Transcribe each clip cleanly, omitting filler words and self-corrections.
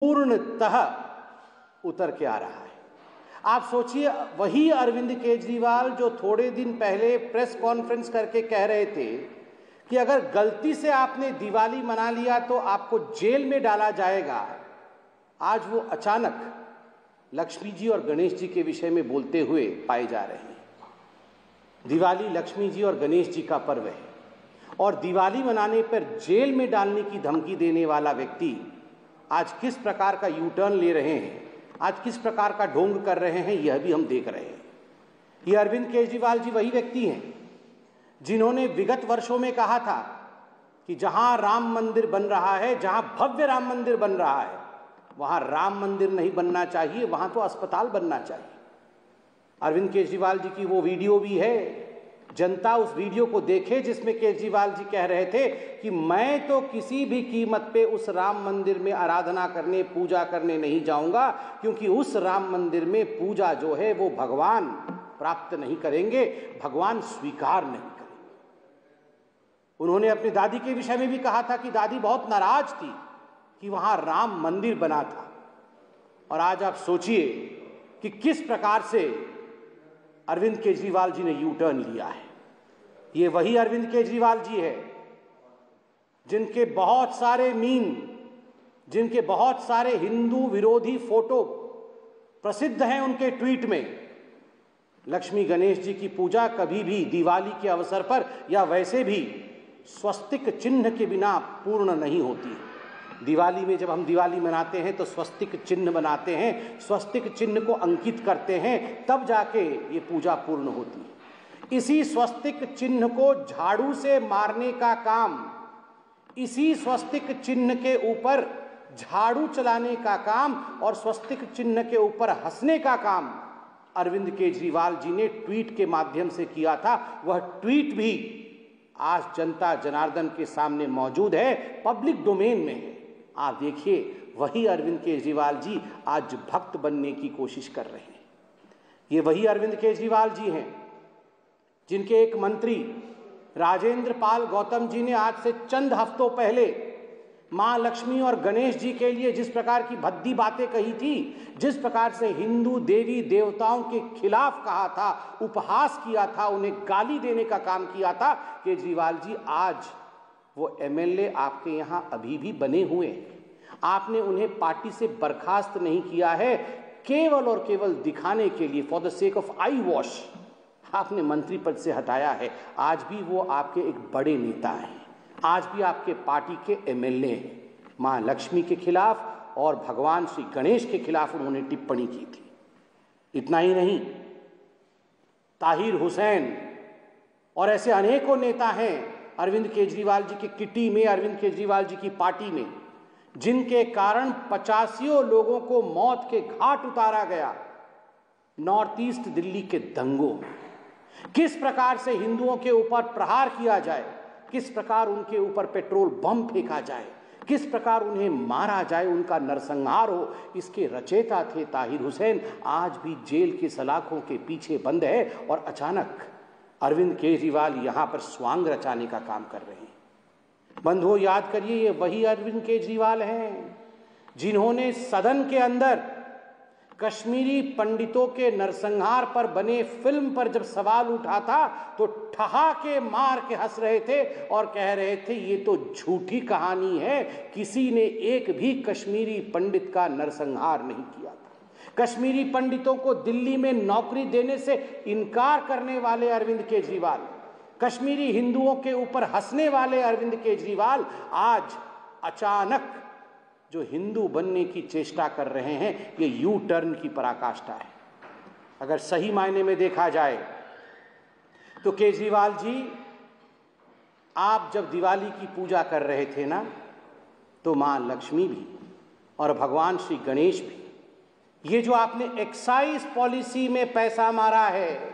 पूर्णतः उतर के आ रहा है। आप सोचिए, वही अरविंद केजरीवाल जो थोड़े दिन पहले प्रेस कॉन्फ्रेंस करके कह रहे थे कि अगर गलती से आपने दिवाली मना लिया तो आपको जेल में डाला जाएगा, आज वो अचानक लक्ष्मी जी और गणेश जी के विषय में बोलते हुए पाए जा रहे हैं। दिवाली लक्ष्मी जी और गणेश जी का पर्व है और दिवाली मनाने पर जेल में डालने की धमकी देने वाला व्यक्ति आज किस प्रकार का यू टर्न ले रहे हैं, आज किस प्रकार का ढोंग कर रहे हैं, यह भी हम देख रहे हैं। ये अरविंद केजरीवाल जी वही व्यक्ति हैं जिन्होंने विगत वर्षों में कहा था कि जहां राम मंदिर बन रहा है, जहां भव्य राम मंदिर बन रहा है, वहां राम मंदिर नहीं बनना चाहिए, वहां तो अस्पताल बनना चाहिए। अरविंद केजरीवाल जी की वो वीडियो भी है, जनता उस वीडियो को देखे जिसमें केजरीवाल जी कह रहे थे कि मैं तो किसी भी कीमत पे उस राम मंदिर में आराधना करने, पूजा करने नहीं जाऊंगा, क्योंकि उस राम मंदिर में पूजा जो है वो भगवान प्राप्त नहीं करेंगे, भगवान स्वीकार नहीं करेंगे। उन्होंने अपनी दादी के विषय में भी कहा था कि दादी बहुत नाराज थी कि वहां राम मंदिर बना था। और आज आप सोचिए कि किस प्रकार से अरविंद केजरीवाल जी ने यू टर्न लिया है। ये वही अरविंद केजरीवाल जी है जिनके बहुत सारे मीम, जिनके बहुत सारे हिंदू विरोधी फोटो प्रसिद्ध हैं उनके ट्वीट में। लक्ष्मी गणेश जी की पूजा कभी भी दिवाली के अवसर पर या वैसे भी स्वस्तिक चिन्ह के बिना पूर्ण नहीं होती। दिवाली में जब हम दिवाली मनाते हैं तो स्वस्तिक चिन्ह बनाते हैं, स्वस्तिक चिन्ह को अंकित करते हैं, तब जाके ये पूजा पूर्ण होती है। इसी स्वस्तिक चिन्ह को झाड़ू से मारने का काम, इसी स्वस्तिक चिन्ह के ऊपर झाड़ू चलाने का काम और स्वस्तिक चिन्ह के ऊपर हंसने का काम अरविंद केजरीवाल जी ने ट्वीट के माध्यम से किया था। वह ट्वीट भी आज जनता जनार्दन के सामने मौजूद है, पब्लिक डोमेन में है। आप देखिए, वही अरविंद केजरीवाल जी आज भक्त बनने की कोशिश कर रहे हैं। ये वही अरविंद केजरीवाल जी हैं जिनके एक मंत्री राजेंद्र पाल गौतम जी ने आज से चंद हफ्तों पहले मां लक्ष्मी और गणेश जी के लिए जिस प्रकार की भद्दी बातें कही थी, जिस प्रकार से हिंदू देवी देवताओं के खिलाफ कहा था, उपहास किया था, उन्हें गाली देने का काम किया था, केजरीवाल जी आज वो एमएलए आपके यहां अभी भी बने हुए हैं। आपने उन्हें पार्टी से बर्खास्त नहीं किया है, केवल और केवल दिखाने के लिए, for the sake of I wash, आपने मंत्री पद से हटाया है। आज भी वो आपके एक बड़े नेता हैं, आज भी आपके पार्टी के एमएलए हैं। मां लक्ष्मी के खिलाफ और भगवान श्री गणेश के खिलाफ उन्होंने टिप्पणी की थी। इतना ही नहीं, ताहिर हुसैन और ऐसे अनेकों नेता हैं अरविंद केजरीवाल जी की किटी में, अरविंद केजरीवाल जी की पार्टी में, जिनके कारण 85 लोगों को मौत के घाट उतारा गया नॉर्थ ईस्ट दिल्ली के दंगों में। किस प्रकार से हिंदुओं के ऊपर प्रहार किया जाए, किस प्रकार उनके ऊपर पेट्रोल बम फेंका जाए, किस प्रकार उन्हें मारा जाए, उनका नरसंहार हो, इसके रचयिता थे ताहिर हुसैन। आज भी जेल की सलाखों के पीछे बंद है और अचानक अरविंद केजरीवाल यहां पर स्वांग रचाने का काम कर रहे हैं। बंधुओं, याद करिए, ये वही अरविंद केजरीवाल हैं जिन्होंने सदन के अंदर कश्मीरी पंडितों के नरसंहार पर बने फिल्म पर जब सवाल उठा था तो ठहाके मार के हंस रहे थे और कह रहे थे ये तो झूठी कहानी है, किसी ने एक भी कश्मीरी पंडित का नरसंहार नहीं किया था। कश्मीरी पंडितों को दिल्ली में नौकरी देने से इनकार करने वाले अरविंद केजरीवाल, कश्मीरी हिंदुओं के ऊपर हंसने वाले अरविंद केजरीवाल आज अचानक जो हिंदू बनने की चेष्टा कर रहे हैं, ये यू टर्न की पराकाष्ठा है। अगर सही मायने में देखा जाए तो केजरीवाल जी, आप जब दिवाली की पूजा कर रहे थे ना, तो मां लक्ष्मी भी और भगवान श्री गणेश भी, ये जो आपने एक्साइज पॉलिसी में पैसा मारा है,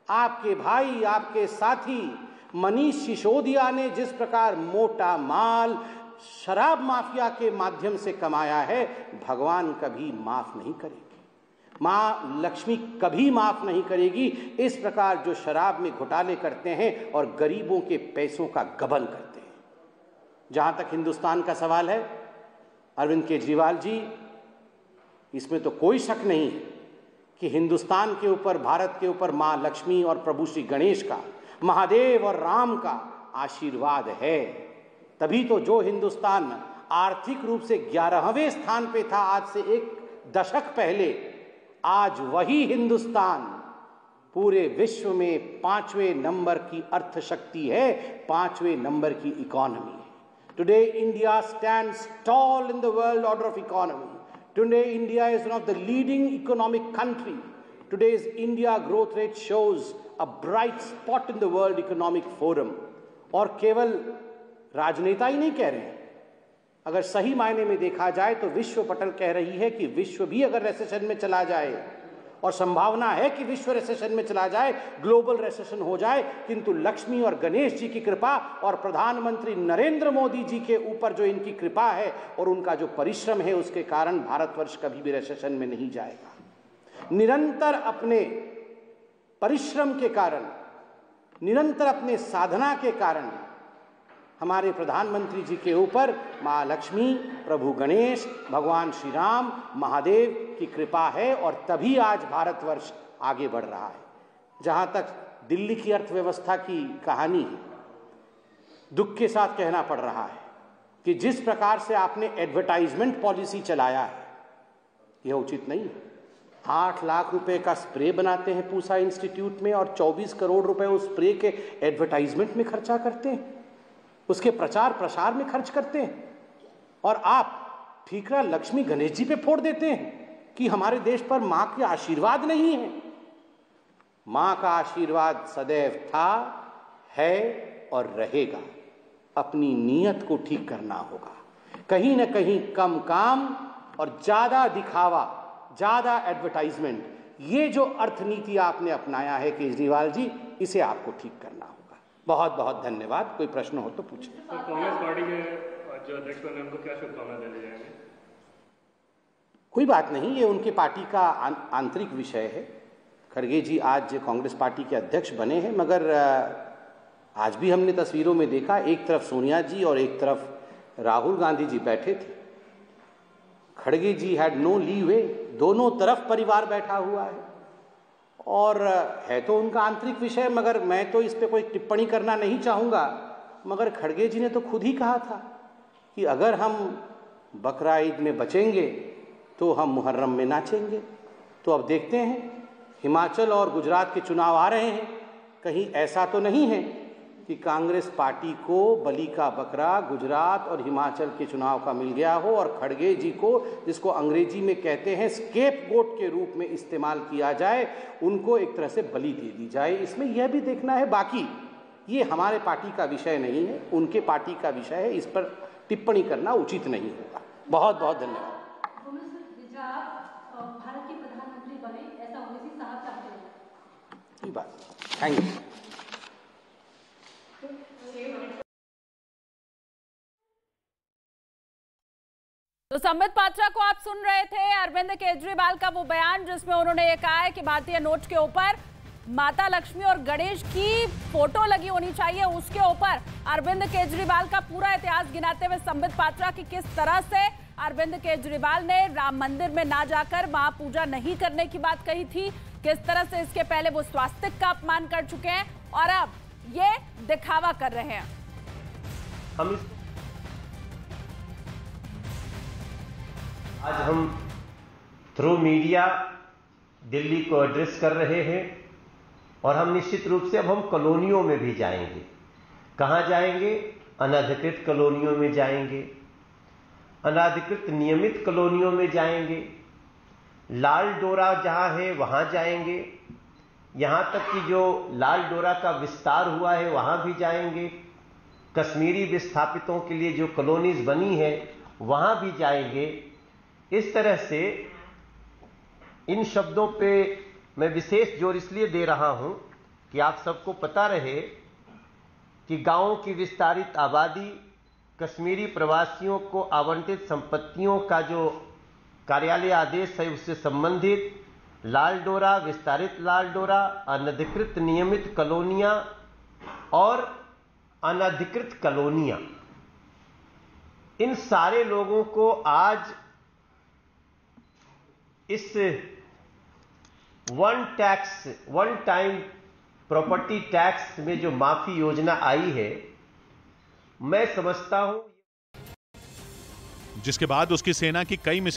आपके भाई, आपके साथी मनीष सिसोदिया ने जिस प्रकार मोटा माल शराब माफिया के माध्यम से कमाया है, भगवान कभी माफ नहीं करेगी, मां लक्ष्मी कभी माफ नहीं करेगी। इस प्रकार जो शराब में घोटाले करते हैं और गरीबों के पैसों का गबन करते हैं। जहां तक हिंदुस्तान का सवाल है, अरविंद केजरीवाल जी, इसमें तो कोई शक नहीं है कि हिंदुस्तान के ऊपर, भारत के ऊपर माँ लक्ष्मी और प्रभु श्री गणेश का, महादेव और राम का आशीर्वाद है। तभी तो जो हिंदुस्तान आर्थिक रूप से 11वें स्थान पे था आज से एक दशक पहले, आज वही हिंदुस्तान पूरे विश्व में 5वें नंबर की अर्थशक्ति है, 5वें नंबर की इकोनॉमी है। Today India stands tall in the world order of economy. Today, India is one of the leading economic country. Today's India growth rate shows a bright spot in the World Economic Forum. और केवल राजनेता ही नहीं कह रहे हैं, अगर सही मायने में देखा जाए तो विश्व पटल कह रही है कि विश्व भी अगर रिसेशन में चला जाए, और संभावना है कि विश्व रिसेशन में चला जाए, ग्लोबल रिसेशन हो जाए, किंतु लक्ष्मी और गणेश जी की कृपा और प्रधानमंत्री नरेंद्र मोदी जी के ऊपर जो इनकी कृपा है और उनका जो परिश्रम है, उसके कारण भारतवर्ष कभी भी रिसेशन में नहीं जाएगा। निरंतर अपने परिश्रम के कारण, निरंतर अपने साधना के कारण हमारे प्रधानमंत्री जी के ऊपर माँ लक्ष्मी, प्रभु गणेश, भगवान श्री राम, महादेव की कृपा है, और तभी आज भारतवर्ष आगे बढ़ रहा है। जहाँ तक दिल्ली की अर्थव्यवस्था की कहानी है, दुख के साथ कहना पड़ रहा है कि जिस प्रकार से आपने एडवर्टाइजमेंट पॉलिसी चलाया है, यह उचित नहीं है। 8 लाख रुपए का स्प्रे बनाते हैं पूसा इंस्टीट्यूट में और 24 करोड़ रुपए उस स्प्रे के एडवर्टाइजमेंट में खर्चा करते हैं, उसके प्रचार प्रसार में खर्च करते हैं, और आप ठीकरा लक्ष्मी गणेश जी पे फोड़ देते हैं कि हमारे देश पर मां के आशीर्वाद नहीं है। मां का आशीर्वाद सदैव था, है और रहेगा। अपनी नीयत को ठीक करना होगा। कहीं ना कहीं कम काम और ज्यादा दिखावा, ज्यादा एडवर्टाइजमेंट, ये जो अर्थनीति आपने अपनाया है केजरीवाल जी, इसे आपको ठीक करना होगा। बहुत बहुत धन्यवाद। कोई प्रश्न हो तो पूछें। तो कांग्रेस पार्टी के जो अध्यक्ष बने उनको क्या शुभकामनाएं देने जाएंगे? कोई बात नहीं, ये उनके पार्टी का आंतरिक विषय है। खड़गे जी आज कांग्रेस पार्टी के अध्यक्ष बने हैं, मगर आज भी हमने तस्वीरों में देखा, एक तरफ सोनिया जी और एक तरफ राहुल गांधी जी बैठे थे। खड़गे जी हैड नो लीवे, दोनों तरफ परिवार बैठा हुआ है, और है तो उनका आंतरिक विषय, मगर मैं तो इस पे कोई टिप्पणी करना नहीं चाहूँगा। मगर खड़गे जी ने तो खुद ही कहा था कि अगर हम बकरा ईद में बचेंगे तो हम मुहर्रम में नाचेंगे। तो अब देखते हैं, हिमाचल और गुजरात के चुनाव आ रहे हैं, कहीं ऐसा तो नहीं है कि कांग्रेस पार्टी को बलि का बकरा गुजरात और हिमाचल के चुनाव का मिल गया हो और खड़गे जी को, जिसको अंग्रेजी में कहते हैं स्केपगोट के रूप में इस्तेमाल किया जाए, उनको एक तरह से बलि दे दी जाए। इसमें यह भी देखना है। बाकी ये हमारे पार्टी का विषय नहीं है, उनके पार्टी का विषय है, इस पर टिप्पणी करना उचित नहीं होगा। बहुत बहुत धन्यवाद। भारत के प्रधानमंत्री बने, ऐसा ओवैसी साहब चाहते हैं। ये बात, थैंक यू। तो संबित पात्रा को आप सुन रहे थे, अरविंद केजरीवाल का वो बयान जिसमें उन्होंने ये कहा है कि भारतीय नोट के ऊपर माता लक्ष्मी और गणेश की फोटो लगी होनी चाहिए। उसके ऊपर अरविंद केजरीवाल का पूरा इतिहास गिनाते हुए संबित पात्रा की किस तरह से अरविंद केजरीवाल ने राम मंदिर में ना जाकर वहां पूजा नहीं करने की बात कही थी, किस तरह से इसके पहले वो स्वास्तिक का अपमान कर चुके हैं और अब ये दिखावा कर रहे हैं। आज हम थ्रू मीडिया दिल्ली को एड्रेस कर रहे हैं और हम निश्चित रूप से अब हम कॉलोनियों में भी जाएंगे। कहां जाएंगे? अनधिकृत कॉलोनियों में जाएंगे, अनधिकृत नियमित कॉलोनियों में जाएंगे, लाल डोरा जहां है वहां जाएंगे, यहां तक कि जो लाल डोरा का विस्तार हुआ है वहां भी जाएंगे, कश्मीरी विस्थापितों के लिए जो कॉलोनीज बनी है वहां भी जाएंगे। इस तरह से इन शब्दों पे मैं विशेष जोर इसलिए दे रहा हूं कि आप सबको पता रहे कि गांवों की विस्तारित आबादी, कश्मीरी प्रवासियों को आवंटित संपत्तियों का जो कार्यालय आदेश है उससे संबंधित लाल डोरा, विस्तारित लाल डोरा, अनधिकृत नियमित कॉलोनियां और अनधिकृत कॉलोनियां, इन सारे लोगों को आज इस वन टाइम प्रॉपर्टी टैक्स में जो माफी योजना आई है, मैं समझता हूं। जिसके बाद उसकी सेना की कई मिसाइल